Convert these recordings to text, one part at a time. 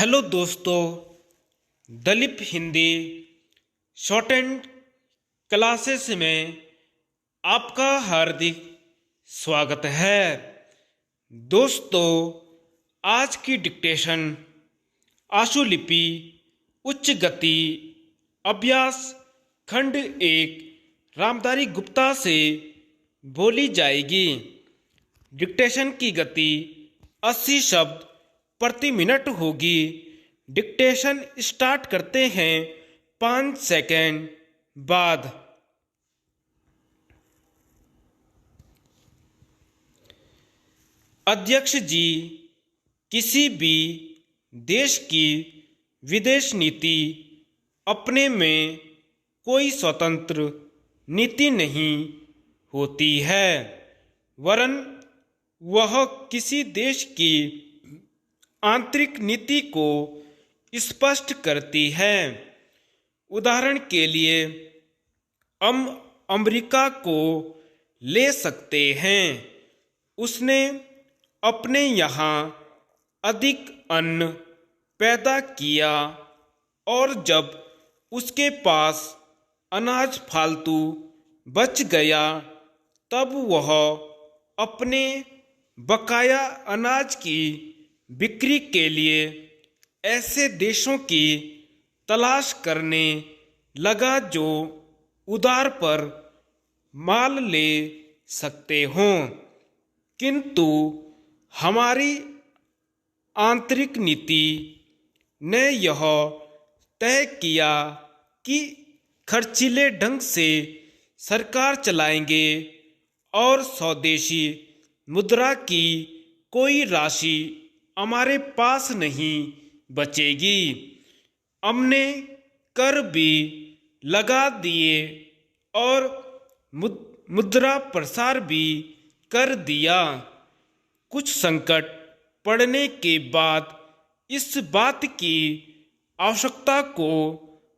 Hello दोस्तों, Dalip Hindi shorthand classes में आपका हार्दिक स्वागत है। दोस्तों, आज की डिक्टेशन आशुलिपि उच्च गति अभ्यास खंड 1 रामधारी गुप्ता से बोली जाएगी। डिक्टेशन की गति 80 शब्द प्रति मिनट होगी। डिक्टेशन स्टार्ट करते हैं 5 सेकंड बाद। अध्यक्ष जी, किसी भी देश की विदेश नीति अपने में कोई स्वतंत्र नीति नहीं होती है, वरन वह किसी देश की आंतरिक नीति को स्पष्ट करती है। उदाहरण के लिए हम अमेरिका को ले सकते हैं। उसने अपने यहाँ अधिक अन्न पैदा किया और जब उसके पास अनाज फालतू बच गया तब वह अपने बकाया अनाज की बिक्री के लिए ऐसे देशों की तलाश करने लगा जो उधार पर माल ले सकते हों। किंतु हमारी आंतरिक नीति ने यह तय किया कि खर्चीले ढंग से सरकार चलाएंगे और स्वदेशी मुद्रा की कोई राशि हमारे पास नहीं बचेगी। हमने कर भी लगा दिए और मुद्रा प्रसार भी कर दिया। कुछ संकट पड़ने के बाद इस बात की आवश्यकता को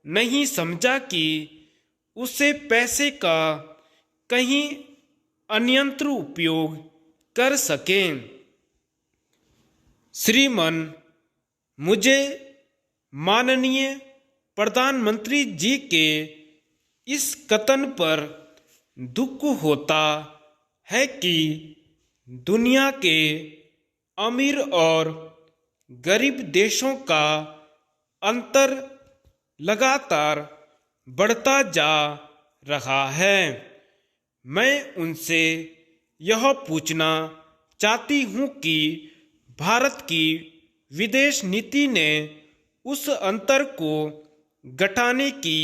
नहीं समझा कि उसे पैसे का कहीं अन्यंत्र उपयोग कर सकें। श्रीमान, मुझे माननीय प्रधानमंत्री जी के इस कथन पर दुख होता है कि दुनिया के अमीर और गरीब देशों का अंतर लगातार बढ़ता जा रहा है। मैं उनसे यह पूछना चाहती हूँ कि भारत की विदेश नीति ने उस अंतर को घटाने की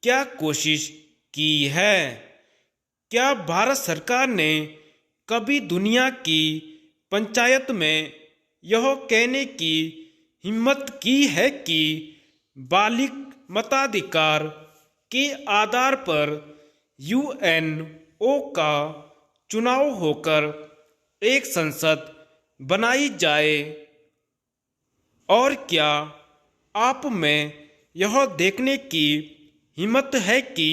क्या कोशिश की है? क्या भारत सरकार ने कभी दुनिया की पंचायत में यह कहने की हिम्मत की है कि बालिग मताधिकार के आधार पर यूएनओ का चुनाव होकर एक संसद बनाई जाए? और क्या आप में यह देखने की हिम्मत है कि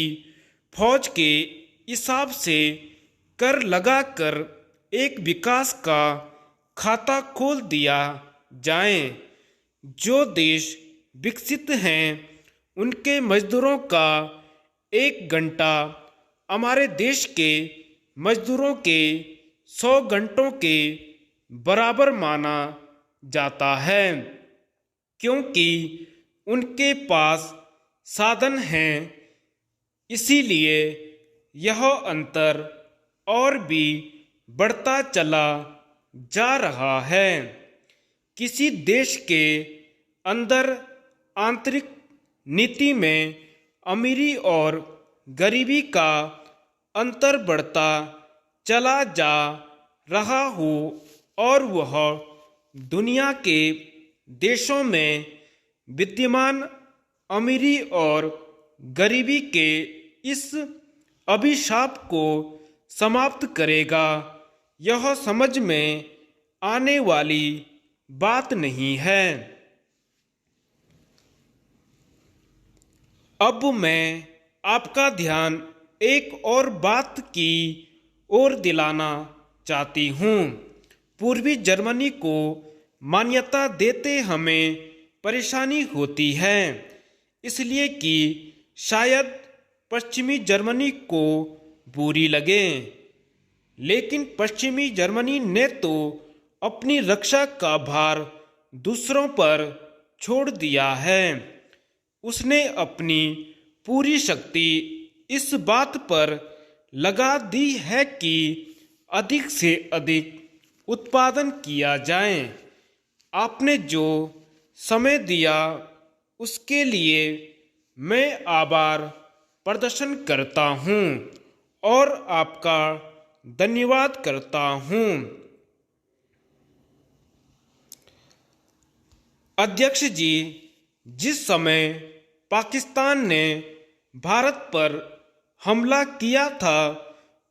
फौज के हिसाब से कर लगाकर एक विकास का खाता खोल दिया जाए? जो देश विकसित हैं उनके मजदूरों का 1 घंटा हमारे देश के मजदूरों के 100 घंटों के बराबर माना जाता है, क्योंकि उनके पास साधन हैं। इसीलिए यह अंतर और भी बढ़ता चला जा रहा है। किसी देश के अंदर आंतरिक नीति में अमीरी और गरीबी का अंतर बढ़ता चला जा रहा हो और वह दुनिया के देशों में विद्यमान अमीरी और गरीबी के इस अभिशाप को समाप्त करेगा, यह समझ में आने वाली बात नहीं है। अब मैं आपका ध्यान एक और बात की ओर दिलाना चाहती हूँ। पूर्वी जर्मनी को मान्यता देते हमें परेशानी होती है, इसलिए कि शायद पश्चिमी जर्मनी को बुरी लगे। लेकिन पश्चिमी जर्मनी ने तो अपनी रक्षा का भार दूसरों पर छोड़ दिया है। उसने अपनी पूरी शक्ति इस बात पर लगा दी है कि अधिक से अधिक उत्पादन किया जाए। आपने जो समय दिया उसके लिए मैं आभार प्रदर्शन करता हूँ और आपका धन्यवाद करता हूँ। अध्यक्ष जी, जिस समय पाकिस्तान ने भारत पर हमला किया था,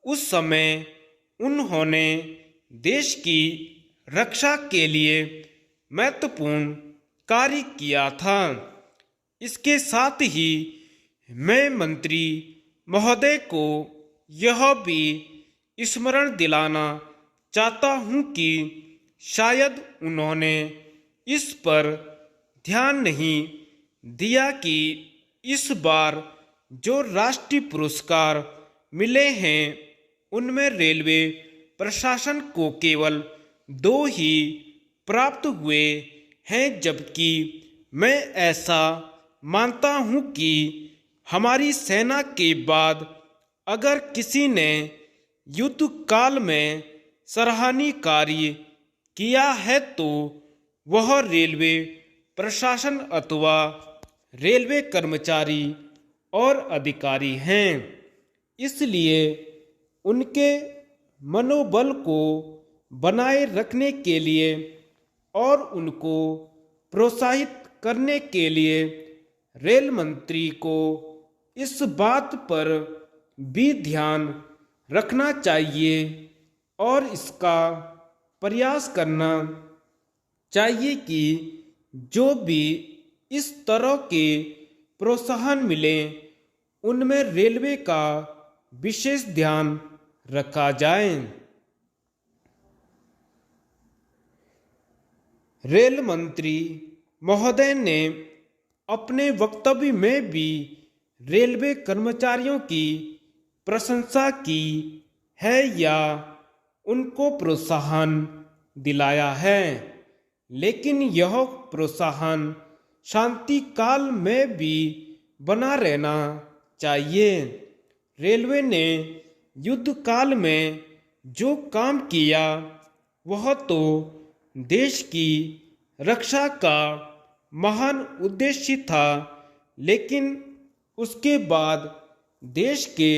उस समय उन्होंने देश की रक्षा के लिए महत्वपूर्ण कार्य किया था। इसके साथ ही मैं मंत्री महोदय को यह भी स्मरण दिलाना चाहता हूँ कि शायद उन्होंने इस पर ध्यान नहीं दिया कि इस बार जो राष्ट्रीय पुरस्कार मिले हैं उनमें रेलवे प्रशासन को केवल 2 ही प्राप्त हुए हैं, जबकि मैं ऐसा मानता हूं कि हमारी सेना के बाद अगर किसी ने युद्ध काल में सराहनीय कार्य किया है तो वह रेलवे प्रशासन अथवा रेलवे कर्मचारी और अधिकारी हैं। इसलिए उनके मनोबल को बनाए रखने के लिए और उनको प्रोत्साहित करने के लिए रेल मंत्री को इस बात पर भी ध्यान रखना चाहिए और इसका प्रयास करना चाहिए कि जो भी इस तरह के प्रोत्साहन मिले उनमें रेलवे का विशेष ध्यान रखा जाए। रेल मंत्री महोदय ने अपने वक्तव्य में भी रेलवे कर्मचारियों की प्रशंसा की है या उनको प्रोत्साहन दिलाया है, लेकिन यह प्रोत्साहन शांति काल में भी बना रहना चाहिए। रेलवे ने युद्ध काल में जो काम किया वह तो देश की रक्षा का महान उद्देश्य था, लेकिन उसके बाद देश के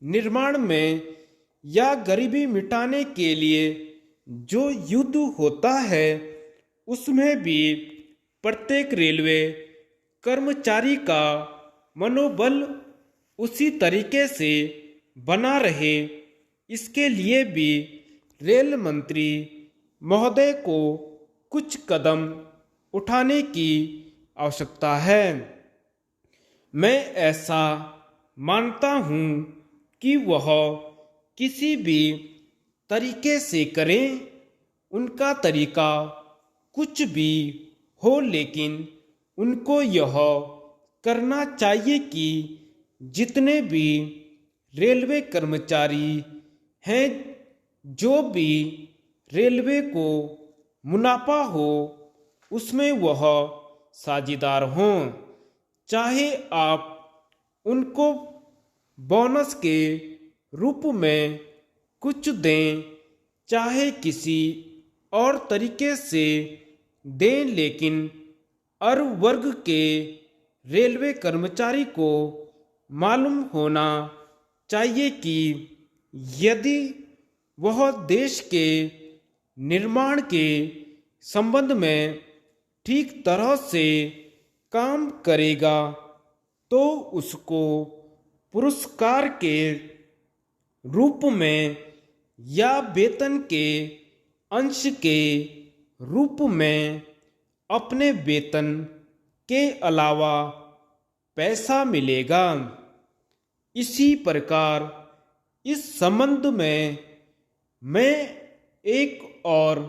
निर्माण में या गरीबी मिटाने के लिए जो युद्ध होता है उसमें भी प्रत्येक रेलवे कर्मचारी का मनोबल उसी तरीके से बना रहे, इसके लिए भी रेल मंत्री महोदय को कुछ कदम उठाने की आवश्यकता है। मैं ऐसा मानता हूँ कि वह किसी भी तरीके से करें, उनका तरीका कुछ भी हो, लेकिन उनको यह करना चाहिए कि जितने भी रेलवे कर्मचारी हैं, जो भी रेलवे को मुनाफा हो उसमें वह साझेदार हों। चाहे आप उनको बोनस के रूप में कुछ दें, चाहे किसी और तरीके से दें, लेकिन हर वर्ग के रेलवे कर्मचारी को मालूम होना चाहिए कि यदि वह देश के निर्माण के संबंध में ठीक तरह से काम करेगा तो उसको पुरस्कार के रूप में या वेतन के अंश के रूप में अपने वेतन के अलावा पैसा मिलेगा। इसी प्रकार इस संबंध में मैं एक और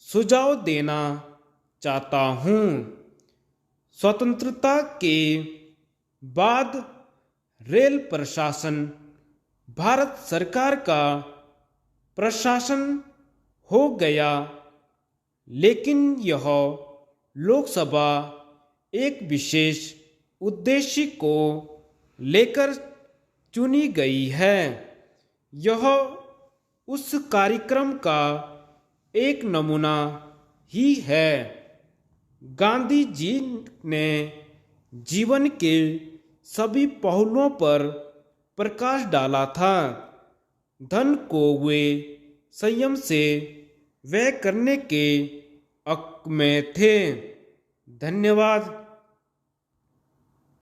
सुझाव देना चाहता हूँ। स्वतंत्रता के बाद रेल प्रशासन भारत सरकार का प्रशासन हो गया, लेकिन यह लोकसभा एक विशेष उद्देश्य को लेकर चुनी गई है। यह उस कार्यक्रम का एक नमूना ही है। गांधी जी ने जीवन के सभी पहलुओं पर प्रकाश डाला था। धन को वे संयम से व्यय करने के हक में थे। धन्यवाद।